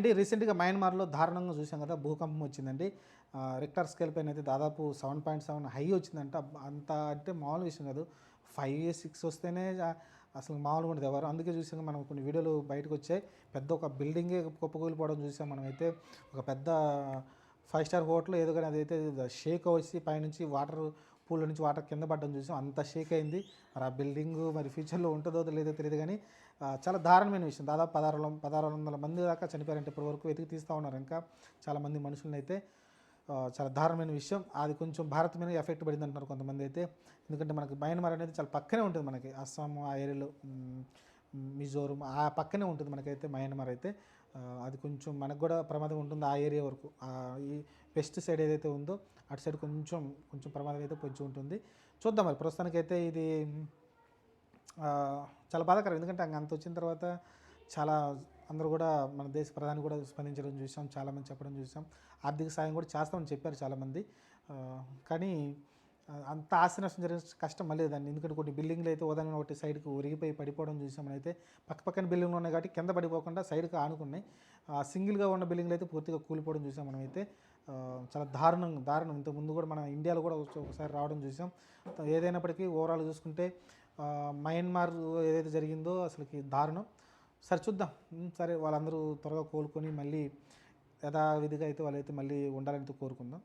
అండి రీసెంట్‌గా మయన్మార్‌లో దారుణంగా చూసాం కదా! భూకంపం వచ్చిందండి. రిక్టర్ స్కేల్ పైన అయితే దాదాపు 7.7 హై వచ్చిందంట. అంత అంటే మామూలు విషయం కాదు. 5, 6 వస్తేనే అసలు మామూలుగా ఉండదు ఎవరు. అందుకే చూసాం మనం కొన్ని వీడియోలు బయటకొచ్చాయి. పెద్ద ఒక బిల్డింగే కుప్పకూలిపోవడం చూసాం మనమైతే. ఒక పెద్ద 5 స్టార్ హోటల్ ఏదో గాని అదైతే షేక్ వచ్చి పైనుంచి పూల్‌లో నుంచి వాటర్ కింద పడడం చూసాం. అంత షేక్ అయింది. మరి ఆ బిల్డింగు మరి ఫ్యూచర్‌లో ఉంటదో లేదో తెలీదు గానీ చాలా దారుణమైన విషయం. దాదాపు 1600 మంది దాకా చనిపోయారంట. ఇప్పటి వరకు వెతికి తీస్తా ఉన్నారు ఇంకా చాలామంది మనుషులనైతే. చాలా దారుణమైన విషయం. అది కొంచెం భారత్ మీద ఎఫెక్ట్ పడిందంటున్నారు కొంతమంది అయితే. ఎందుకంటే మనకి మయన్మార్ అనేది చాలా పక్కనే ఉంటుంది మనకి. అస్సాం ఆ ఏరియాలో మిజోరం ఆ పక్కనే ఉంటుంది మనకైతే మయన్మార్ అయితే. అది కొంచెం మనకు కూడా ప్రమాదం ఉంటుంది ఆ ఏరియా వరకు. ఈ వెస్ట్ సైడ్ ఏదైతే ఉందో అటు సైడ్ కొంచెం ప్రమాదం అయితే పొంచి ఉంటుంది. చూద్దాం మరి ప్రస్తుతానికైతే ఇది చాలా బాధాకరం. ఎందుకంటే అంత వచ్చిన తర్వాత చాలా అందరూ కూడా మన దేశ ప్రధాని కూడా స్పందించడం చూసాం. చాలామంది చెప్పడం చూసాం. ఆర్థిక సాయం కూడా చేస్తామని చెప్పారు చాలామంది. కానీ అంత ఆస్తి నష్టం జరిగిన కష్టం మళ్ళీ దాన్ని. ఎందుకంటే కొన్ని బిల్డింగ్లు అయితే ఉదాహరణ ఒకటి సైడ్కి ఒరిగిపోయి పడిపోవడం చూసాం. మనమైతే పక్కన బిల్డింగ్లు ఉన్నాయి కాబట్టి కింద పడిపోకుండా సైడ్కి ఆనుకున్నాయి. సింగిల్గా ఉన్న బిల్డింగ్లు అయితే పూర్తిగా కూలిపోవడం చూసాం మనమైతే. చాలా దారుణం. ఇంతకుముందు కూడా మన ఇండియాలో కూడా ఒకసారి రావడం చూసాం. ఏదైనప్పటికీ ఓవరాల్ చూసుకుంటే మయన్మార్ ఏదైతే జరిగిందో అసలుకి దారుణం. సరే చూద్దాం. సరే వాళ్ళందరూ త్వరగా కోలుకొని మళ్ళీ యథావిధిగా అయితే వాళ్ళైతే మళ్ళీ ఉండాలని కోరుకుందాం.